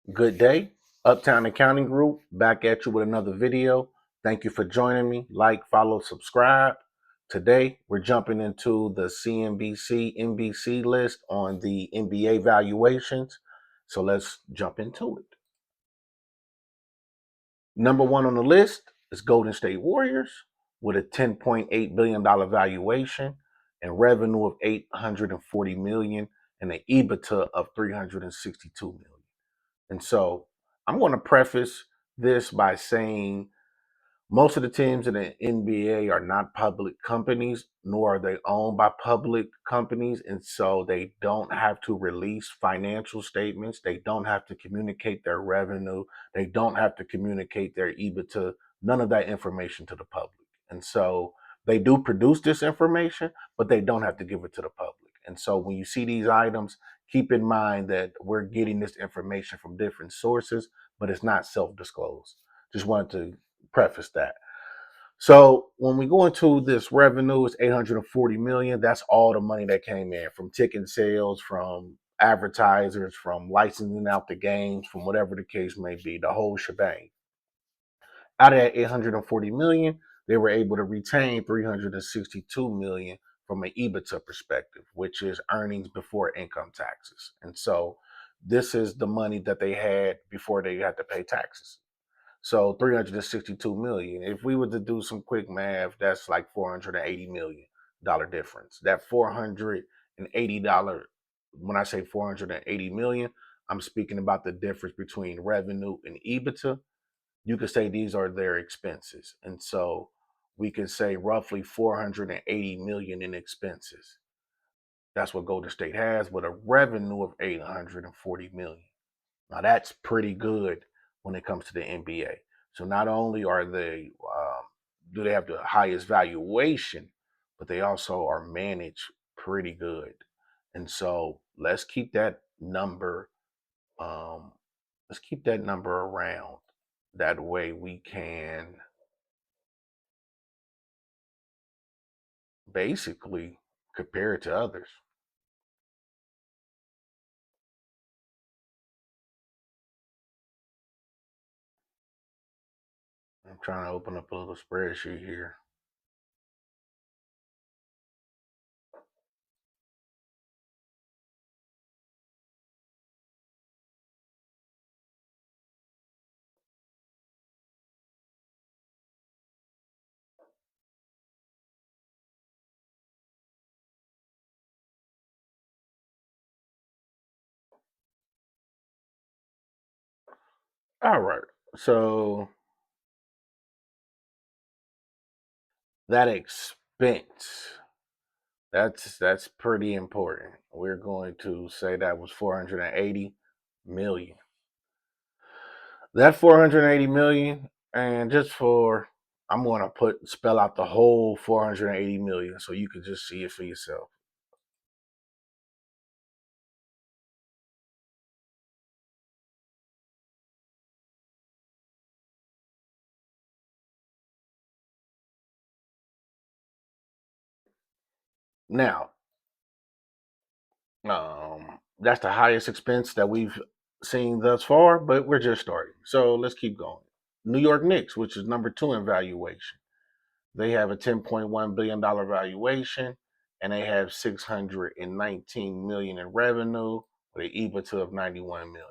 Good day. Uptown Accounting Group back at you with another video. Thank you for joining me. Like, follow, subscribe. Today, we're jumping into the CNBC, NBC list on the NBA valuations. So let's jump into it. Number one on the list is Golden State Warriors with a $10.8 billion valuation and revenue of $840 million and an EBITDA of $362 million. And so I'm going to preface this by saying most of the teams in the NBA are not public companies, nor are they owned by public companies. And so they don't have to release financial statements. They don't have to communicate their revenue. They don't have to communicate their EBITDA, none of that information to the public. And so they do produce this information, but they don't have to give it to the public. And so when you see these items, keep in mind that we're getting this information from different sources, but it's not self disclosed. Just wanted to preface that. So when we go into this revenue, it's 840 million. That's all the money that came in from ticket sales, from advertisers, from licensing out the games, from whatever the case may be, the whole shebang. Out of that 840 million, they were able to retain 362 million from an EBITDA perspective, which is earnings before income taxes. And so this is the money that they had before they had to pay taxes. So 362 million. If we were to do some quick math, that's like $480 million difference. That $480, when I say 480 million, I'm speaking about the difference between revenue and EBITDA. You could say these are their expenses. And so we can say roughly 480 million in expenses. That's what Golden State has with a revenue of 840 million. Now that's pretty good when it comes to the NBA. So not only are they do they have the highest valuation, but they also are managed pretty good. And so um, let's keep that number around. That way we can basically compare it to others. I'm trying to open up a little spreadsheet here. All right. So that expense, that's pretty important. We're going to say that was 480 million. That 480 million, and just for I'm going to spell out the whole 480 million so you can just see it for yourself. Now, that's the highest expense that we've seen thus far, but we're just starting. So let's keep going. New York Knicks, which is number 2 in valuation. They have a $10.1 billion valuation and they have 619 million in revenue with an EBITDA of 91 million.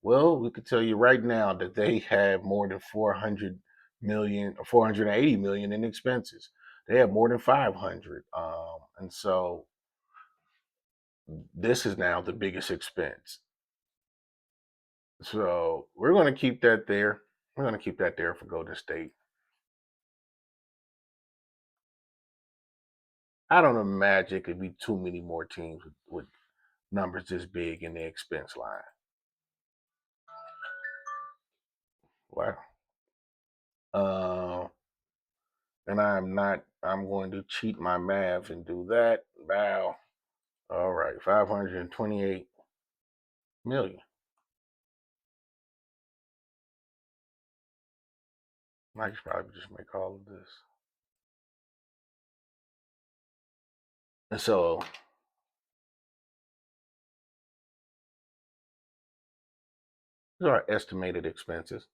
Well, we could tell you right now that they have more than 400 million or 480 million in expenses. They have more than 500. And so this is now the biggest expense. So we're going to keep that there. We're going to keep that there for Golden State. I don't imagine it could be too many more teams with numbers this big in the expense line. Wow. Uh, and I'm going to cheat my math and do that. Wow. All right. 528 million. I should probably just make all of this. And so, These are estimated expenses.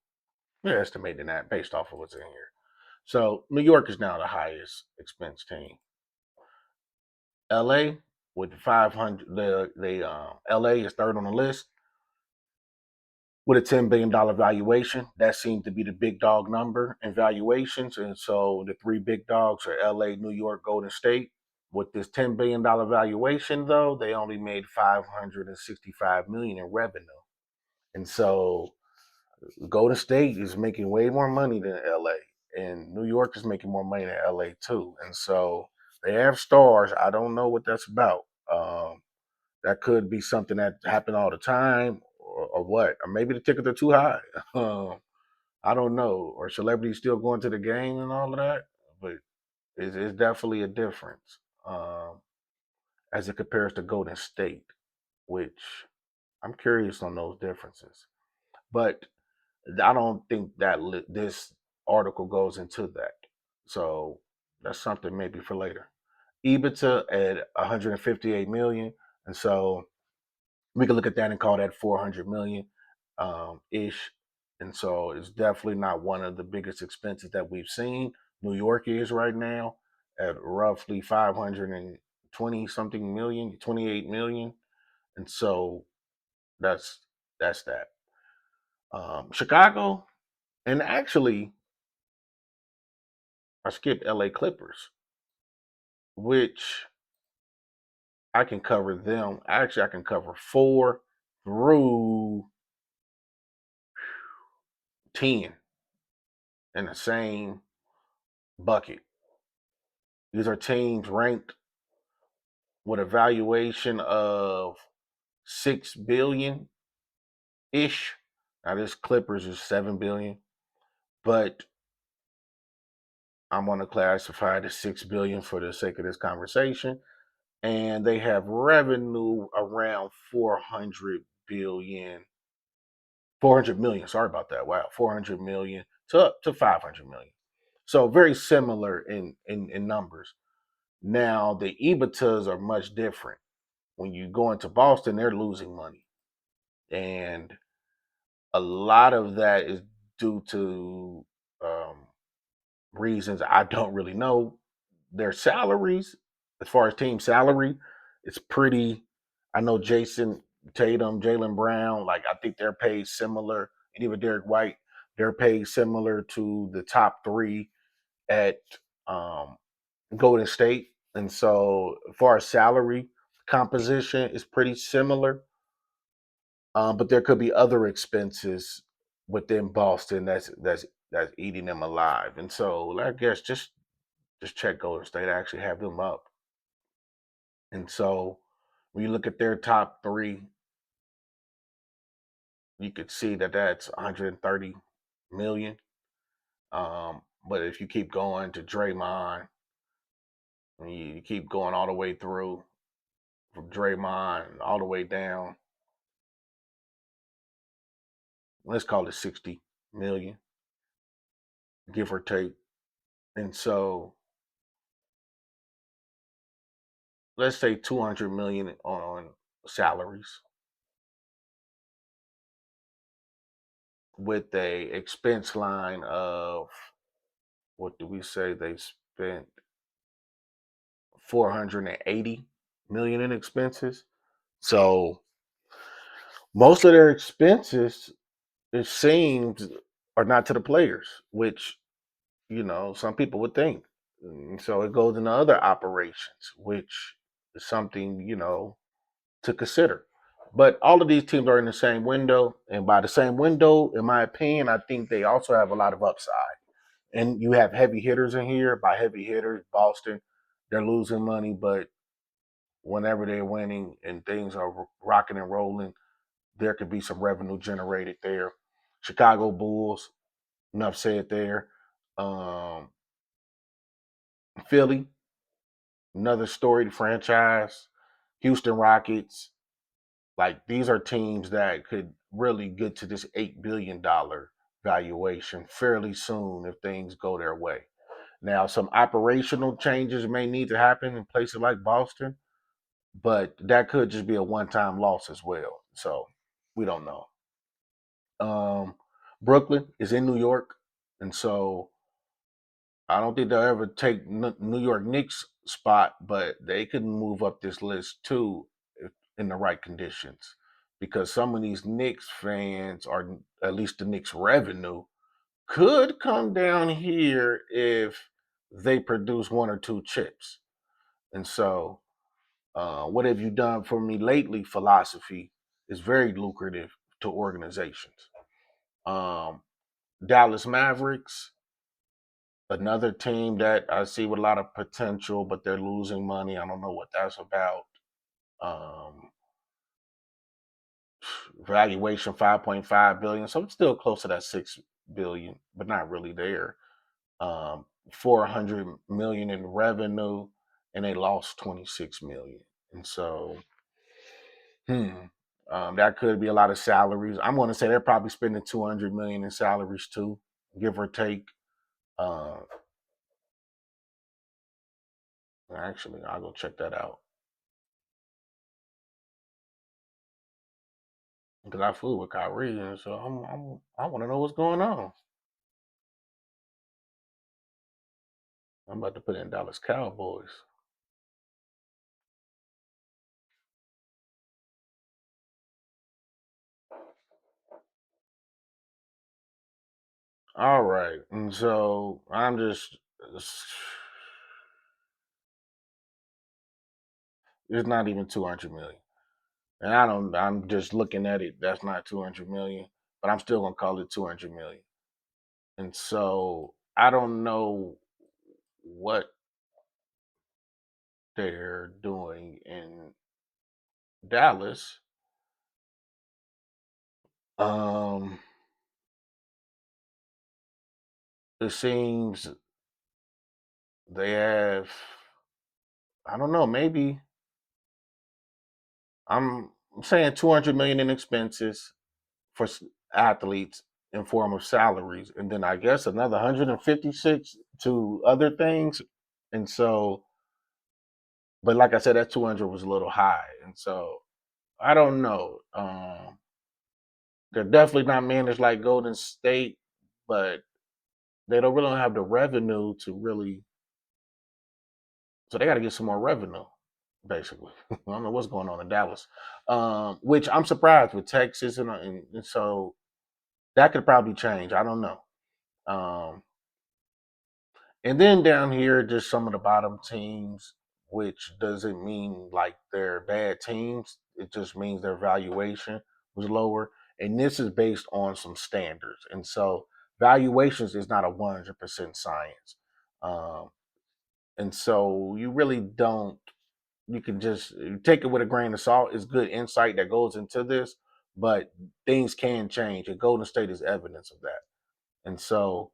They're estimating that based off of what's in here. So New York is now the highest expense team. LA with 500, LA is third on the list with a $10 billion valuation. That seems to be the big dog number in valuations. And so the three big dogs are LA, New York, Golden State. With this $10 billion valuation, though, they only made 565 million in revenue. And so Golden State is making way more money than LA. And New York is making more money than LA too. And so they have stars. I don't know what that's about. That could be something that happen all the time, or what, or maybe the tickets are too high. I don't know, or celebrities still going to the game and all of that. But it's definitely a difference as it compares to Golden State, which I'm curious on those differences. But I don't think that this article goes into that. So that's something maybe for later. EBITDA at 158 million, and so we can look at that and call that 400 million ish. And so it's definitely not one of the biggest expenses that we've seen. New York is right now at roughly 520 something million, 28 million. And so that's that. Chicago, and actually I skipped LA Clippers, which I can cover them. Actually, I can cover 4 through 10 in the same bucket. These are teams ranked with a valuation of 6 billion ish. Now this Clippers is 7 billion, but I'm going to classify the 6 billion for the sake of this conversation. And they have revenue around 400 million. Sorry about that. Wow, 400 million to 500 million. So very similar in numbers. Now the EBITDAs are much different. When you go into Boston, they're losing money, and a lot of that is due to um, reasons I don't really know. Their salaries, as far as team salary, it's pretty. I know Jason Tatum, Jalen Brown, like I think they're paid similar, and even Derek White, they're paid similar to the top three at um, Golden State. And so, as far as salary composition, is pretty similar. But there could be other expenses within Boston that's eating them alive. And so, I guess just check Golden State. I actually have them up. And so, when you look at their top three, you could see that that's 130 million. But if you keep going to Draymond, and you keep going all the way through from Draymond all the way down, let's call it 60 million, give or take. And so let's say 200 million on salaries with a expense line of, what do we say they spent, 480 million in expenses. So most of their expenses, it seems, are not to the players, which, some people would think. And so it goes into other operations, which is something, to consider. But all of these teams are in the same window. And by the same window, in my opinion, I think they also have a lot of upside. And you have heavy hitters in here. By heavy hitters, Boston, they're losing money, but whenever they're winning and things are rocking and rolling, there could be some revenue generated there. Chicago Bulls, enough said there. Um, Philly, another storied franchise. Houston Rockets, like these are teams that could really get to this $8 billion valuation fairly soon if things go their way. Now, some operational changes may need to happen in places like Boston, but that could just be a one-time loss as well. So we don't know. Um, Brooklyn is in New York, and so I don't think they'll ever take New York Knicks spot, but they could move up this list too if in the right conditions. Because some of these Knicks fans, or at least the Knicks revenue, could come down here if they produce one or two chips. And so, what have you done for me lately? Philosophy is very lucrative to organizations. Um, Dallas Mavericks, another team that I see with a lot of potential, but they're losing money. I don't know what that's about. Um, Valuation 5.5 billion, so it's still close to that 6 billion, but not really there. 400 million in revenue, and they lost 26 million, and so hmm, that could be a lot of salaries. I'm going to say they're probably spending 200 million in salaries too, give or take. Uh, Actually, I'll go check that out because I flew with Kyrie, and so I want to know what's going on. I'm about to put in Dallas Cowboys. All right, and so I'm just it's not even 200 million, and I don't. I'm just looking at it. That's not 200 million, but I'm still gonna call it 200 million. And so I don't know what they're doing in Dallas. Um, it seems they have. I don't know. Maybe I'm saying 200 million in expenses for athletes in form of salaries, and then I guess another 156 to other things. And so, but like I said, that 200 was a little high, and so I don't know. They're definitely not managed like Golden State, but they don't have the revenue to really. So they got to get some more revenue, basically. I don't know what's going on in Dallas, which I'm surprised with Texas, and so that could probably change. I don't know. Um, and then down here, just some of the bottom teams, which doesn't mean like they're bad teams. It just means their valuation was lower. And this is based on some standards. And so valuations is not a 100% science. Um, and so you really don't, you can just take it with a grain of salt. It's good insight that goes into this, but things can change. And Golden State is evidence of that. And so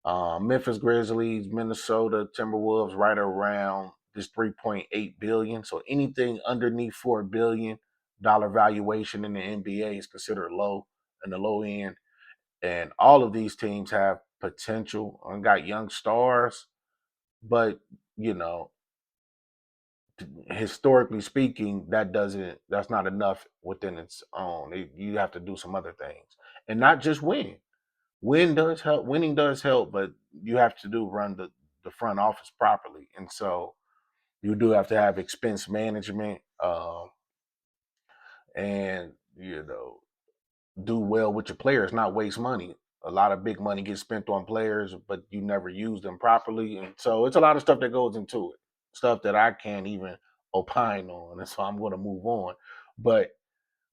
Memphis Grizzlies, Minnesota Timberwolves, right around this 3.8 billion. So anything underneath $4 billion valuation in the NBA is considered low in the low end. And all of these teams have potential and got young stars, but you know, historically speaking, that's not enough within its own. You have to do some other things, and not just win. Winning does help, but you have to run the front office properly, and so you do have to have expense management, and do well with your players, not waste money. A lot of big money gets spent on players, but you never use them properly, and so it's a lot of stuff that goes into it, stuff that I can't even opine on, and so I'm going to move on. But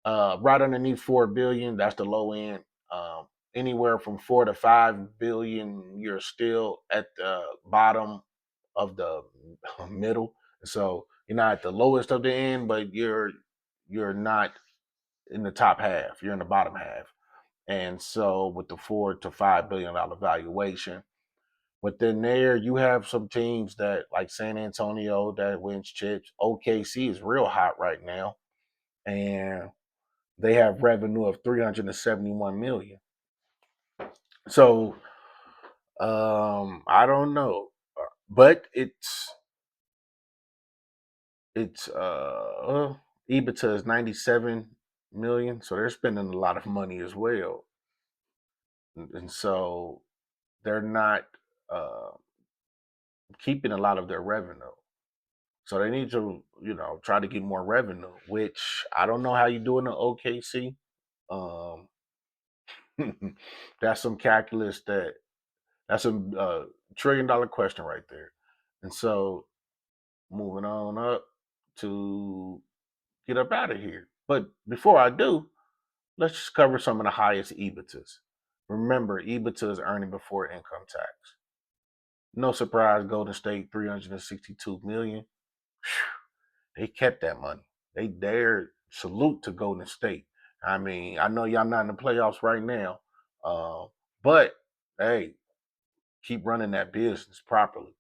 right underneath 4 billion, that's the low end. Um, Anywhere from 4 to 5 billion, you're still at the bottom of the middle. So you're not at the lowest of the end, but you're not in the top half. You're in the bottom half. And so with the $4 to $5 billion valuation, within there, you have some teams that like San Antonio that wins chips. OKC is real hot right now, and they have revenue of 371 million. So I don't know, but it's EBITDA is 97 million. So they're spending a lot of money as well. And so they're not uh, keeping a lot of their revenue. So they need to, try to get more revenue, which I don't know how you do in the OKC. Um, that's some calculus that's a $1 trillion question right there. And so moving on up to get up out of here. But before I do, let's just cover some of the highest EBITDAs. Remember, EBITDA is earning before income tax. No surprise, Golden State 362 million. They kept that money. They dared salute to Golden State. I mean, I know y'all not in the playoffs right now, uh, but hey, keep running that business properly.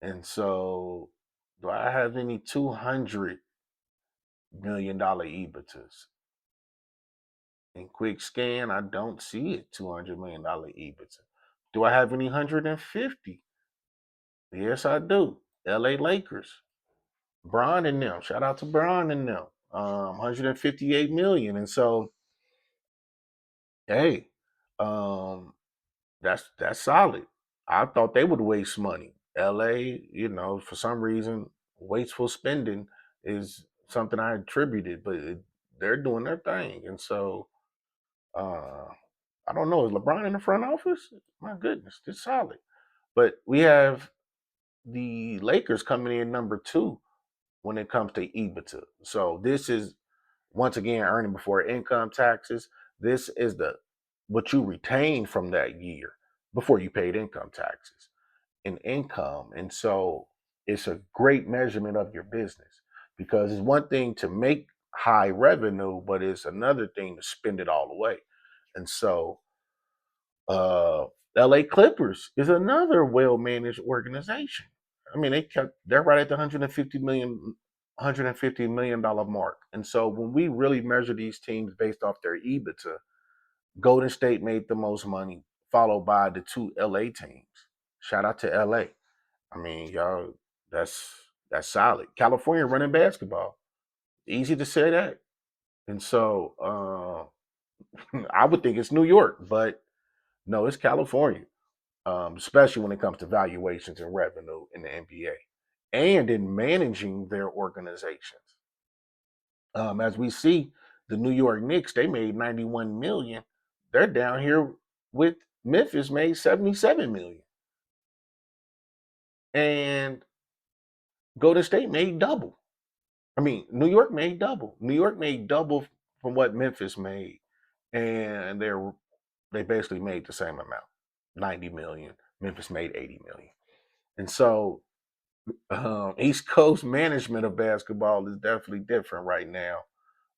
And so, do I have any $200 million EBITDAs? In quick scan, I don't see it. $200 million EBITDA. Do I have any 150? Yes, I do. LA Lakers. Bron and them. Shout out to Bron and them. 158 million. And so, hey, um, that's solid. I thought they would waste money. LA, for some reason, wasteful spending is something I attributed, but they're doing their thing. And so, uh, I don't know. Is LeBron in the front office? My goodness, it's solid. But we have the Lakers coming in number two when it comes to EBITDA. So this is once again earning before income taxes. This is the what you retain from that year before you paid income taxes and income. And so it's a great measurement of your business because it's one thing to make high revenue, but it's another thing to spend it all away. And so uh, LA Clippers is another well-managed organization. I mean, they're right at the 150 million dollar mark. And so when we really measure these teams based off their EBITDA, Golden State made the most money, followed by the two LA teams. Shout out to LA. I mean, y'all, that's that's solid. California running basketball. Easy to say that. And so I would think it's New York, but no, it's California. Especially when it comes to valuations and revenue in the NBA and in managing their organizations. As we see, the New York Knicks, they made 91 million. They're down here with Memphis made 77 million. And Golden State made double. I mean, New York made double. New York made double from what Memphis made. And they basically made the same amount, 90 million. Memphis made 80 million. And so East Coast management of basketball is definitely different right now.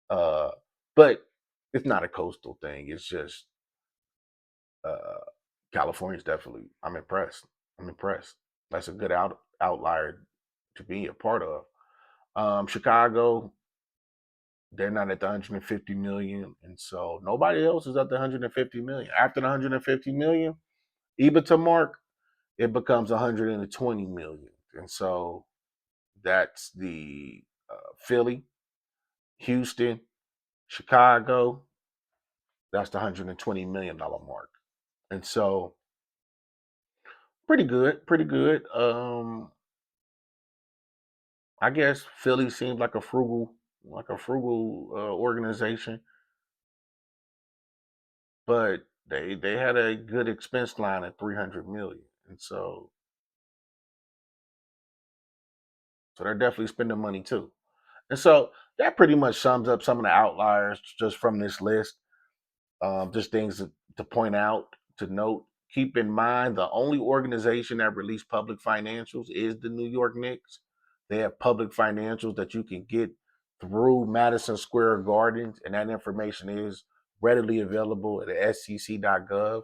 Uh, but it's not a coastal thing. It's just uh, California's definitely. I'm impressed. I'm impressed. That's a good outlier to be a part of. Chicago, they're not at the 150 million, and so nobody else is at the 150 million. After the 150 million EBITDA mark, it becomes 120 million, and so that's the Philly, Houston, Chicago. That's the $120 million mark, and so pretty good, pretty good. I guess Philly seems like a frugal organization, but they had a good expense line at 300 million, and so they're definitely spending money too. And so that pretty much sums up some of the outliers just from this list. Just things to point out, to note. Keep in mind the only organization that released public financials is the New York Knicks. They have public financials that you can get through Madison Square Gardens, and that information is readily available at scc.gov.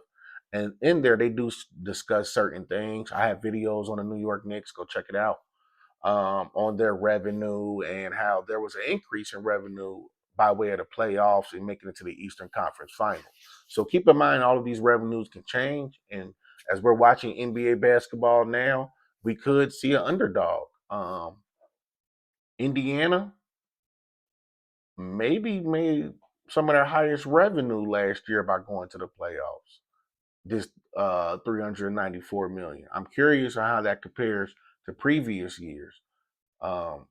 And in there, they do discuss certain things. I have videos on the New York Knicks. Go check it out on their revenue and how there was an increase in revenue by way of the playoffs and making it to the Eastern Conference Final. So keep in mind, all of these revenues can change. And as we're watching NBA basketball now, we could see an underdog. Indiana maybe made some of their highest revenue last year by going to the playoffs. This 394 million. I'm curious on how that compares to previous years. Um,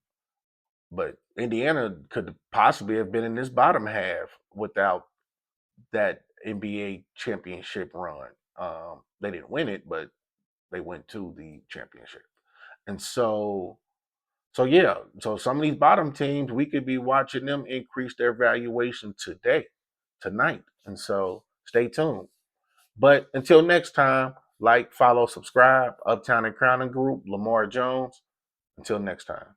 but Indiana could possibly have been in this bottom half without that NBA championship run. They didn't win it, but they went to the championship. And so yeah, so some of these bottom teams, we could be watching them increase their valuation today, tonight. And so stay tuned. But until next time, like, follow, subscribe, Uptown Accounting Group, Lamar Jones. Until next time.